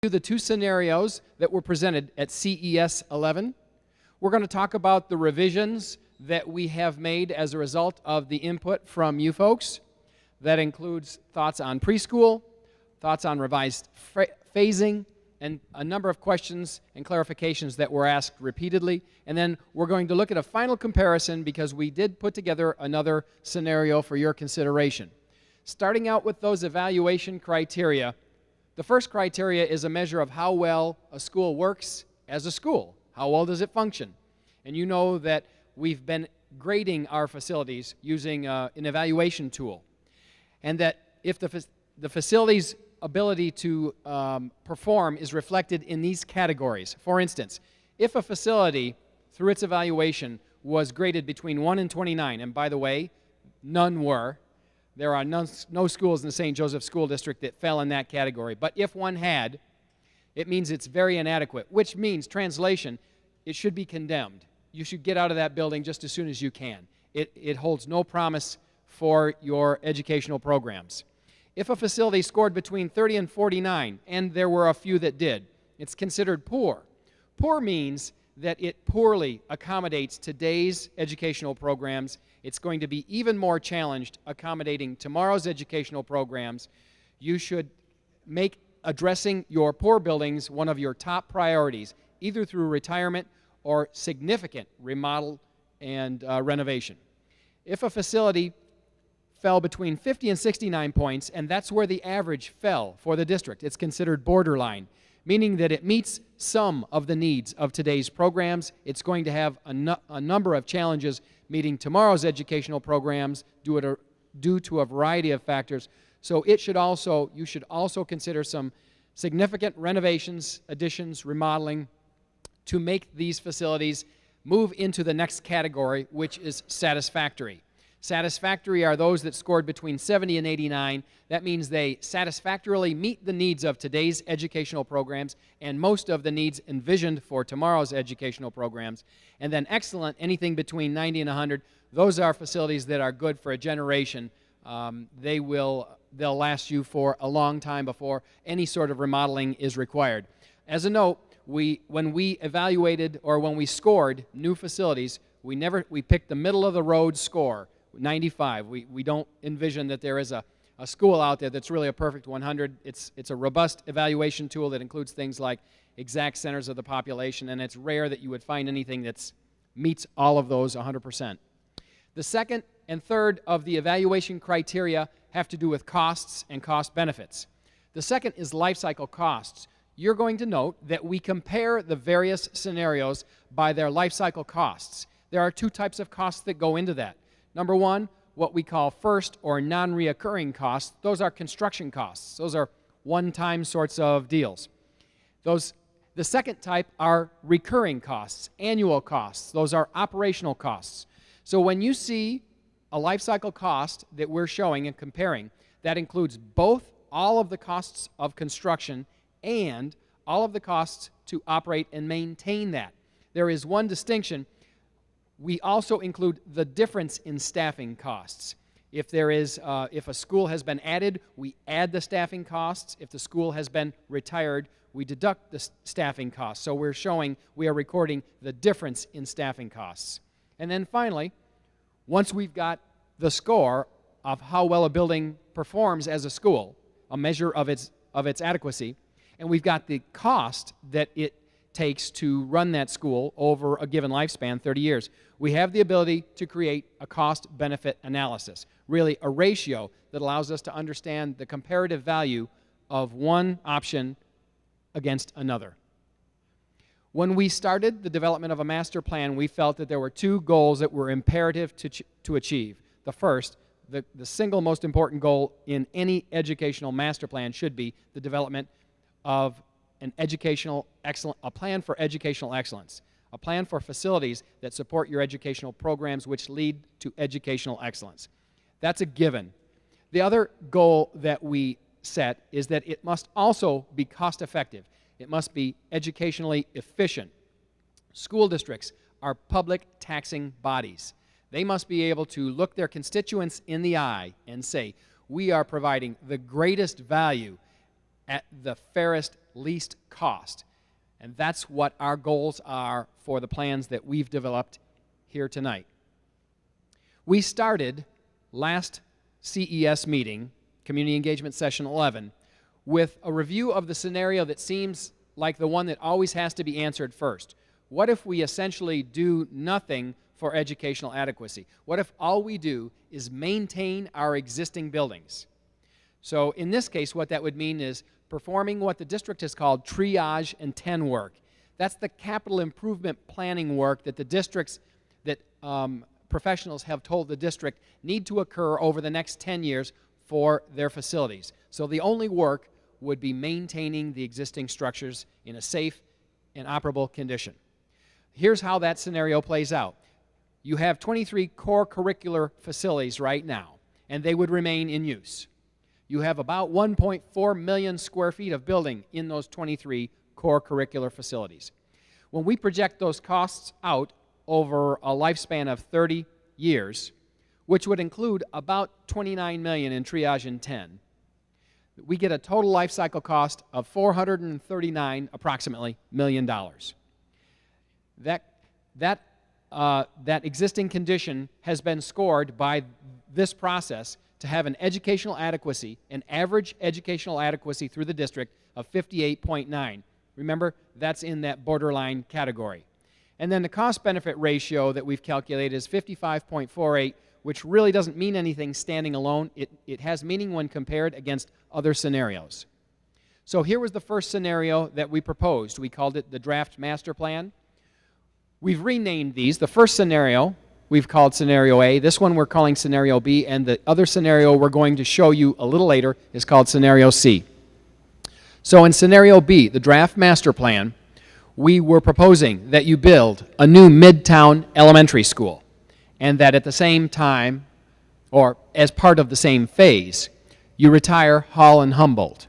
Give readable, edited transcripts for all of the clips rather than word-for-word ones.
The two scenarios that were presented at CES 11. We're going to talk about the revisions that we have made as a result of the input from you folks. That includes thoughts on preschool, thoughts on revised phasing, and a number of questions and clarifications that were asked repeatedly. And then we're going to look at a final comparison because we did put together another scenario for your consideration. Starting out with those evaluation criteria, the first criteria is a measure of how well a school works as a school. How well does it function? And you know that we've been grading our facilities using an evaluation tool. And that if the facility's ability to perform is reflected in these categories. For instance, if a facility, through its evaluation, was graded between 1 and 29, and by the way, none were. There are no schools in the St. Joseph School District that fell in that category. But if one had, it means it's very inadequate, which means, translation, it should be condemned. You should get out of that building just as soon as you can. It holds no promise for your educational programs. If a facility scored between 30 and 49, and there were a few that did, it's considered poor. Poor means that it poorly accommodates today's educational programs. It's going to be even more challenged accommodating tomorrow's educational programs. You should make addressing your poor buildings one of your top priorities, either through retirement or significant remodel and renovation. If a facility fell between 50 and 69 points, and that's where the average fell for the district, it's considered borderline, meaning that it meets some of the needs of today's programs. It's going to have a number of challenges meeting tomorrow's educational programs due to a variety of factors. So you should also consider some significant renovations, additions, remodeling to make these facilities move into the next category, which is satisfactory. Satisfactory are those that scored between 70 and 89. That means they satisfactorily meet the needs of today's educational programs and most of the needs envisioned for tomorrow's educational programs. And then excellent, anything between 90 and 100, those are facilities that are good for a generation. They'll last you for a long time before any sort of remodeling is required. As a note, when we evaluated or when we scored new facilities, we picked the middle of the road score, 95. We don't envision that there is a school out there that's really a perfect 100. It's a robust evaluation tool that includes things like exact centers of the population, and it's rare that you would find anything that meets all of those 100%. The second and third of the evaluation criteria have to do with costs and cost benefits. The second is life cycle costs. You're going to note that we compare the various scenarios by their life cycle costs. There are two types of costs that go into that. Number one, what we call first or non-reoccurring costs. Those are construction costs. Those are one-time sorts of deals. The second type are recurring costs, annual costs. Those are operational costs. So when you see a life cycle cost that we're showing and comparing, that includes both all of the costs of construction and all of the costs to operate and maintain that. There is one distinction. We also include the difference in staffing costs. If a school has been added, we add the staffing costs. If the school has been retired, we deduct the staffing costs. So we are recording the difference in staffing costs. And then finally, once we've got the score of how well a building performs as a school, a measure of its adequacy, and we've got the cost that it takes to run that school over a given lifespan, 30 years, we have the ability to create a cost-benefit analysis, really a ratio that allows us to understand the comparative value of one option against another. When we started the development of a master plan, we felt that there were two goals that were imperative to achieve. The first, the single most important goal in any educational master plan should be the development of a plan for educational excellence, a plan for facilities that support your educational programs which lead to educational excellence. That's a given. The other goal that we set is that it must also be cost effective. It must be educationally efficient. School districts are public taxing bodies. They must be able to look their constituents in the eye and say, we are providing the greatest value at the fairest, least cost. And that's what our goals are for the plans that we've developed here tonight. We started last CES meeting, Community Engagement Session 11, with a review of the scenario that seems like the one that always has to be answered first. What if we essentially do nothing for educational adequacy? What if all we do is maintain our existing buildings? So in this case, what that would mean is performing what the district has called triage and 10 work. That's the capital improvement planning work that the districts, that professionals have told the district need to occur over the next 10 years for their facilities. So the only work would be maintaining the existing structures in a safe and operable condition. Here's how that scenario plays out. You have 23 core curricular facilities right now, and they would remain in use. You have about 1.4 million square feet of building in those 23 core curricular facilities. When we project those costs out over a lifespan of 30 years, which would include about $29 million in triage and 10, we get a total life cycle cost of $439 approximately million. That existing condition has been scored by this process to have an educational adequacy, an average educational adequacy through the district of 58.9. Remember, that's in that borderline category. And then the cost-benefit ratio that we've calculated is 55.48, which really doesn't mean anything standing alone. It has meaning when compared against other scenarios. So here was the first scenario that we proposed. We called it the draft master plan. We've renamed these. The first scenario we've called Scenario A. This one we're calling Scenario B, and the other scenario we're going to show you a little later is called Scenario C. So in Scenario B, the draft master plan, we were proposing that you build a new Midtown elementary school, and that at the same time, or as part of the same phase, you retire Hall and Humboldt.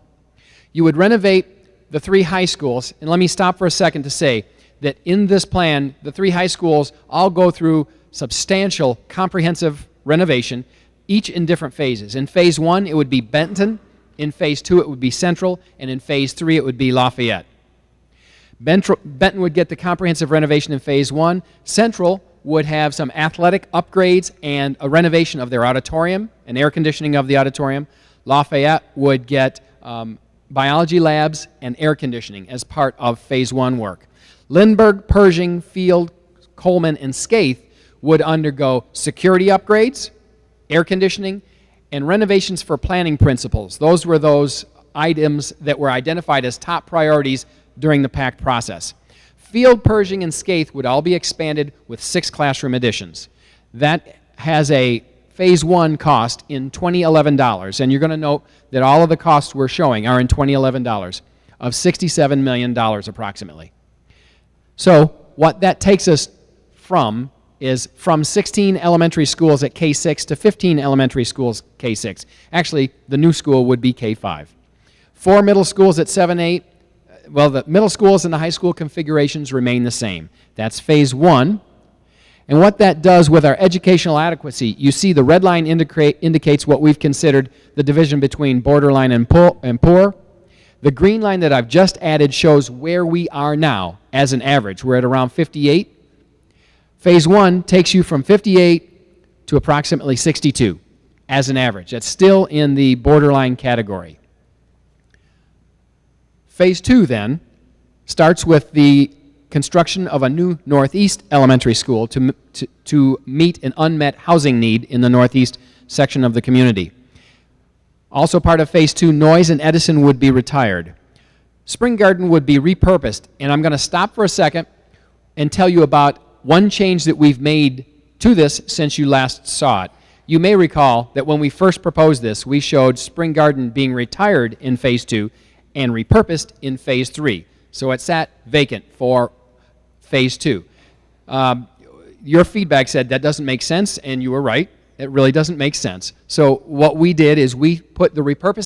You would renovate the 3 high schools, and let me stop for a second to say that in this plan, the 3 high schools all go through substantial, comprehensive renovation, each in different phases. In Phase 1, it would be Benton. In Phase 2, it would be Central. And in Phase 3, it would be Lafayette. Benton would get the comprehensive renovation in Phase 1. Central would have some athletic upgrades and a renovation of their auditorium and air conditioning of the auditorium. Lafayette would get biology labs and air conditioning as part of Phase 1 work. Lindbergh, Pershing, Field, Coleman, and Skaith would undergo security upgrades, air conditioning, and renovations for planning principles. Those were those items that were identified as top priorities during the PACT process. Field, Pershing, and Skaith would all be expanded with 6 classroom additions. That has a Phase 1 cost in $2011, and you're going to note that all of the costs we're showing are in $2011, of $67 million approximately. So what that takes us from is from 16 elementary schools at K6 to 15 elementary schools K6. Actually, the new school would be K5. 4 middle schools at 7-8. Well, the middle schools and the high school configurations remain the same. That's Phase 1. And what that does with our educational adequacy, you see the red line indicates what we've considered the division between borderline and poor. The green line that I've just added shows where we are now as an average. We're at around 58. Phase 1 takes you from 58 to approximately 62 as an average. That's still in the borderline category. Phase 2 then starts with the construction of a new Northeast elementary school to meet an unmet housing need in the Northeast section of the community. Also part of Phase 2, Noyes and Edison would be retired. Spring Garden would be repurposed, and I'm going to stop for a second and tell you about one change that we've made to this since you last saw it. You may recall that when we first proposed this, we showed Spring Garden being retired in Phase 2 and repurposed in Phase 3. So it sat vacant for Phase 2. Your feedback said that doesn't make sense, and you were right. It really doesn't make sense. So what we did is we put the repurposed